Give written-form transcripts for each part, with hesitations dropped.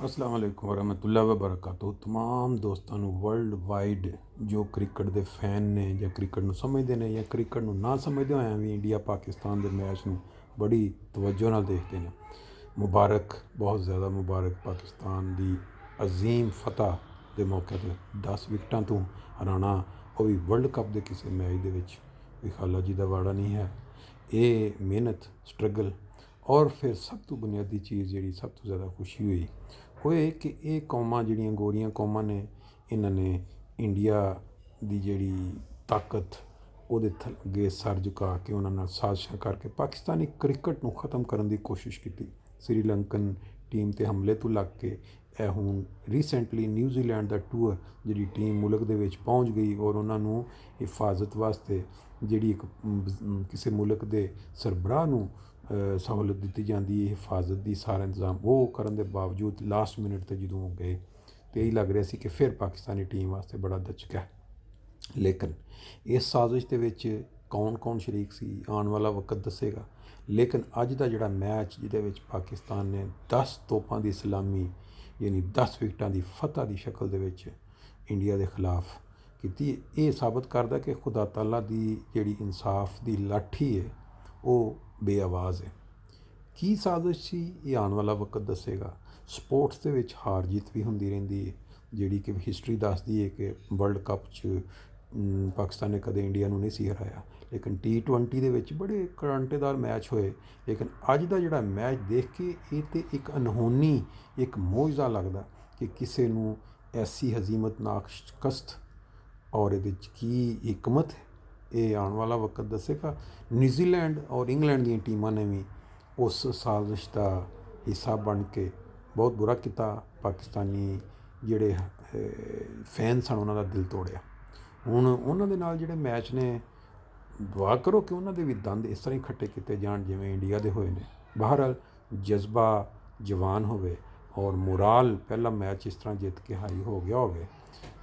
अस्सलाम वालेकुम वरहमतुल्लाहि वबरकातुहू। तमाम दोस्तों ਨੂੰ ਵਰਲਡ ਵਾਈਡ ਜੋ ਕ੍ਰਿਕਟ ਦੇ ਫੈਨ ਨੇ ਜਾਂ ਕ੍ਰਿਕਟ ਨੂੰ ਸਮਝਦੇ ਨੇ ਜਾਂ ਕ੍ਰਿਕਟ ਨੂੰ ਨਾ ਸਮਝਦੇ ਹੋਇਆਂ ਵੀ ਇੰਡੀਆ ਪਾਕਿਸਤਾਨ ਦੇ ਮੈਚ ਨੂੰ ਬੜੀ ਤਵੱਜੋ ਨਾਲ ਦੇਖਦੇ ਨੇ। ਮੁਬਾਰਕ, ਬਹੁਤ ਜ਼ਿਆਦਾ ਮੁਬਾਰਕ ਪਾਕਿਸਤਾਨ ਦੀ ਅਜ਼ੀਮ ਫਤਹ ਦੇ ਮੌਕੇ 'ਤੇ 10 ਵਿਕਟਾਂ ਤੋਂ ਹਰਾਉਣਾ, ਉਹ ਵੀ ਵਰਲਡ ਕੱਪ ਦੇ ਕਿਸੇ ਮੈਚ ਦੇ ਵਿੱਚ ਵੀ ਖਾਲਾ ਜੀ ਦਾ ਵਾੜਾ ਨਹੀਂ ਹੈ। ਇਹ ਮਿਹਨਤ, ਸਟਰਗਲ ਔਰ ਫਿਰ ਸਭ ਤੋਂ ਬੁਨਿਆਦੀ ਚੀਜ਼ ਜਿਹੜੀ ਸਭ ਤੋਂ ਜ਼ਿਆਦਾ ਖੁਸ਼ੀ ਹੋਈ ਉਹ ਇਹ ਕਿ ਇਹ ਕੌਮਾਂ ਜਿਹੜੀਆਂ ਗੋਰੀਆਂ ਕੌਮਾਂ ਨੇ, ਇਹਨਾਂ ਨੇ ਇੰਡੀਆ ਦੀ ਜਿਹੜੀ ਤਾਕਤ ਉਹਦੇ ਅੱਗੇ ਸਰ ਝੁਕਾ ਕੇ ਉਹਨਾਂ ਨਾਲ ਸਾਜ਼ਿਸ਼ਾਂ ਕਰਕੇ ਪਾਕਿਸਤਾਨੀ ਕ੍ਰਿਕਟ ਨੂੰ ਖ਼ਤਮ ਕਰਨ ਦੀ ਕੋਸ਼ਿਸ਼ ਕੀਤੀ। ਸ੍ਰੀਲੰਕਨ ਟੀਮ 'ਤੇ ਹਮਲੇ ਤੋਂ ਲੱਗ ਕੇ ਇਹ ਹੁਣ ਰੀਸੈਂਟਲੀ ਨਿਊਜ਼ੀਲੈਂਡ ਦਾ ਟੂਰ ਜਿਹੜੀ ਟੀਮ ਮੁਲਕ ਦੇ ਵਿੱਚ ਪਹੁੰਚ ਗਈ ਔਰ ਉਹਨਾਂ ਨੂੰ ਹਿਫਾਜ਼ਤ ਵਾਸਤੇ ਜਿਹੜੀ ਇੱਕ ਕਿਸੇ ਮੁਲਕ ਦੇ ਸਰਬਰਾਹ ਨੂੰ ਸਹੂਲਤ ਦਿੱਤੀ ਜਾਂਦੀ ਹੈ ਹਿਫਾਜ਼ਤ ਦੀ, ਸਾਰਾ ਇੰਤਜ਼ਾਮ ਉਹ ਕਰਨ ਦੇ ਬਾਵਜੂਦ ਲਾਸਟ ਮਿੰਟ 'ਤੇ ਜਦੋਂ ਗਏ ਤਾਂ ਇਹੀ ਲੱਗ ਰਿਹਾ ਸੀ ਕਿ ਫਿਰ ਪਾਕਿਸਤਾਨੀ ਟੀਮ ਵਾਸਤੇ ਬੜਾ ਦਚਕਾ। ਲੇਕਿਨ ਇਸ ਸਾਜ਼ਿਸ਼ ਦੇ ਵਿੱਚ ਕੌਣ ਸ਼ਰੀਕ ਸੀ ਆਉਣ ਵਾਲਾ ਵਕਤ ਦੱਸੇਗਾ। ਲੇਕਿਨ ਅੱਜ ਦਾ ਜਿਹੜਾ ਮੈਚ ਜਿਹਦੇ ਵਿੱਚ ਪਾਕਿਸਤਾਨ ਨੇ 10 ਤੋਪਾਂ ਦੀ ਸਲਾਮੀ ਯਾਨੀ 10 ਵਿਕਟਾਂ ਦੀ ਫਤਹ ਦੀ ਸ਼ਕਲ ਦੇ ਵਿੱਚ ਇੰਡੀਆ ਦੇ ਖਿਲਾਫ ਕੀਤੀ, ਇਹ ਸਾਬਤ ਕਰਦਾ ਕਿ ਖੁਦਾ ਤਾਲਾ ਦੀ ਜਿਹੜੀ ਇਨਸਾਫ ਦੀ ਲਾਠੀ ਹੈ ਉਹ ਬੇਆਵਾਜ਼ ਹੈ। ਕੀ ਸਾਜ਼ਿਸ਼ ਸੀ ਇਹ ਆਉਣ ਵਾਲਾ ਵਕਤ ਦੱਸੇਗਾ। ਸਪੋਰਟਸ ਦੇ ਵਿੱਚ ਹਾਰ ਜੀਤ ਵੀ ਹੁੰਦੀ ਰਹਿੰਦੀ ਹੈ, ਜਿਹੜੀ ਕਿ ਹਿਸਟਰੀ ਦੱਸਦੀ ਹੈ ਕਿ ਵਰਲਡ ਕੱਪ 'ਚ ਪਾਕਿਸਤਾਨ ਨੇ ਕਦੇ ਇੰਡੀਆ ਨੂੰ ਨਹੀਂ ਸੀ ਹਰਾਇਆ। ਲੇਕਿਨ T20 ਦੇ ਵਿੱਚ ਬੜੇ ਕਾਂਟੇਦਾਰ ਮੈਚ ਹੋਏ। ਲੇਕਿਨ ਅੱਜ ਦਾ ਜਿਹੜਾ ਮੈਚ ਦੇਖ ਕੇ ਇਹ ਤਾਂ ਇੱਕ ਅਨਹੋਨੀ, ਇੱਕ ਮੋਜਜ਼ਾ ਲੱਗਦਾ ਕਿ ਕਿਸੇ ਨੂੰ ਐਸੀ ਹਜ਼ੀਮਤਨਾਕ ਸ਼ਿਕਸਤ ਔਰ ਇਹਦੇ 'ਚ ਕੀ ਹਿਕਮਤ ਹੈ, ਇਹ ਆਉਣ ਵਾਲਾ ਵਕਤ ਦੱਸੇਗਾ। ਨਿਊਜ਼ੀਲੈਂਡ ਔਰ ਇੰਗਲੈਂਡ ਦੀਆਂ ਟੀਮਾਂ ਨੇ ਵੀ ਉਸ ਸਾਜ਼ਿਸ਼ ਦਾ ਹਿੱਸਾ ਬਣ ਕੇ ਬਹੁਤ ਬੁਰਾ ਕੀਤਾ। ਪਾਕਿਸਤਾਨੀ ਜਿਹੜੇ ਫੈਨ ਸਨ ਉਹਨਾਂ ਦਾ ਦਿਲ ਤੋੜਿਆ। ਹੁਣ ਉਹਨਾਂ ਦੇ ਨਾਲ ਜਿਹੜੇ ਮੈਚ ਨੇ, ਦੁਆ ਕਰੋ ਕਿ ਉਹਨਾਂ ਦੇ ਵੀ ਦੰਦ ਇਸ ਤਰ੍ਹਾਂ ਹੀ ਖੱਟੇ ਕੀਤੇ ਜਾਣ ਜਿਵੇਂ ਇੰਡੀਆ ਦੇ ਹੋਏ ਨੇ। ਬਹਰਹਾਲ ਜਜ਼ਬਾ ਜਵਾਨ ਹੋਵੇ ਔਰ ਮੋਰਾਲ ਪਹਿਲਾ ਮੈਚ ਇਸ ਤਰ੍ਹਾਂ ਜਿੱਤ ਕੇ ਹਾਈ ਹੋ ਗਿਆ ਹੋਵੇ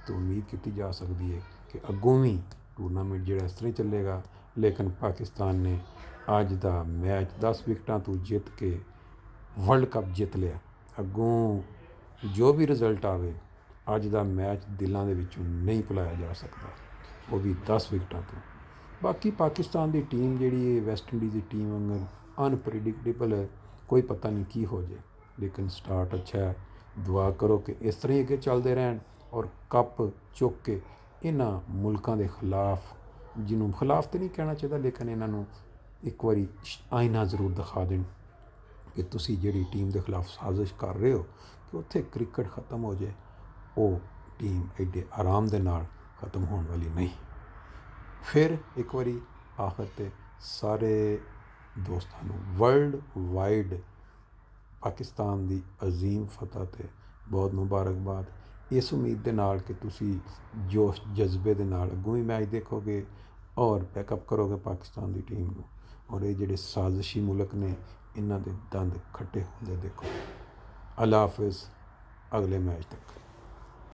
ਤਾਂ ਉਮੀਦ ਕੀਤੀ ਜਾ ਸਕਦੀ ਹੈ ਕਿ ਅੱਗੋਂ ਵੀ ਟੂਰਨਾਮੈਂਟ ਜਿਹੜਾ ਇਸ ਤਰ੍ਹਾਂ ਹੀ ਚੱਲੇਗਾ। ਲੇਕਿਨ ਪਾਕਿਸਤਾਨ ਨੇ ਅੱਜ ਦਾ ਮੈਚ 10 ਵਿਕਟਾਂ ਤੋਂ ਜਿੱਤ ਕੇ ਵਰਲਡ ਕੱਪ ਜਿੱਤ ਲਿਆ। ਅੱਗੋਂ ਜੋ ਵੀ ਰਿਜ਼ਲਟ ਆਵੇ ਅੱਜ ਦਾ ਮੈਚ ਦਿਲਾਂ ਦੇ ਵਿੱਚੋਂ ਨਹੀਂ ਭੁਲਾਇਆ ਜਾ ਸਕਦਾ, ਉਹ ਵੀ 10 ਵਿਕਟਾਂ ਤੋਂ। ਬਾਕੀ ਪਾਕਿਸਤਾਨ ਦੀ ਟੀਮ ਜਿਹੜੀ ਹੈ ਵੈਸਟ ਇੰਡੀਜ਼ ਦੀ ਟੀਮ ਵਾਂਗਰ ਅਨਪ੍ਰੈਡਿਕਟੇਬਲ ਹੈ, ਕੋਈ ਪਤਾ ਨਹੀਂ ਕੀ ਹੋ ਜਾਏ। ਲੇਕਿਨ ਸਟਾਰਟ ਅੱਛਾ ਹੈ। ਦੁਆ ਕਰੋ ਕਿ ਇਸ ਤਰ੍ਹਾਂ ਹੀ ਅੱਗੇ ਚੱਲਦੇ ਰਹਿਣ ਔਰ ਕੱਪ ਚੁੱਕ ਕੇ ਇਹਨਾਂ ਮੁਲਕਾਂ ਦੇ ਖਿਲਾਫ, ਜਿਹਨੂੰ ਖਿਲਾਫ ਤਾਂ ਨਹੀਂ ਕਹਿਣਾ ਚਾਹੀਦਾ, ਲੇਕਿਨ ਇਹਨਾਂ ਨੂੰ ਇੱਕ ਵਾਰੀ ਆਇਨਾ ਜ਼ਰੂਰ ਦਿਖਾ ਦੇਣ ਕਿ ਤੁਸੀਂ ਜਿਹੜੀ ਟੀਮ ਦੇ ਖਿਲਾਫ ਸਾਜ਼ਿਸ਼ ਕਰ ਰਹੇ ਹੋ ਕਿ ਉੱਥੇ ਕ੍ਰਿਕਟ ਖ਼ਤਮ ਹੋ ਜਾਏ, ਉਹ ਟੀਮ ਐਡੇ ਆਰਾਮ ਦੇ ਨਾਲ ਖ਼ਤਮ ਹੋਣ ਵਾਲੀ ਨਹੀਂ। ਫਿਰ ਇੱਕ ਵਾਰੀ ਆਖਰ 'ਤੇ ਸਾਰੇ ਦੋਸਤਾਂ ਨੂੰ ਵਰਲਡ ਵਾਈਡ ਪਾਕਿਸਤਾਨ ਦੀ ਅਜ਼ੀਮ ਫਤਹ 'ਤੇ ਬਹੁਤ ਮੁਬਾਰਕਬਾਦ। ਇਸ ਉਮੀਦ ਦੇ ਨਾਲ ਕਿ ਤੁਸੀਂ ਜੋਸ਼ ਜਜ਼ਬੇ ਦੇ ਨਾਲ ਅੱਗੋਂ ਵੀ ਮੈਚ ਦੇਖੋਗੇ ਔਰ ਬੈਕਅਪ ਕਰੋਗੇ ਪਾਕਿਸਤਾਨ ਦੀ ਟੀਮ ਨੂੰ, ਔਰ ਇਹ ਜਿਹੜੇ ਸਾਜ਼ਿਸ਼ੀ ਮੁਲਕ ਨੇ ਇਹਨਾਂ ਦੇ ਦੰਦ ਖੱਟੇ ਹੁੰਦੇ ਦੇਖੋ। ਅੱਲਾ ਹਾਫਿਜ਼, ਅਗਲੇ ਮੈਚ ਤੱਕ।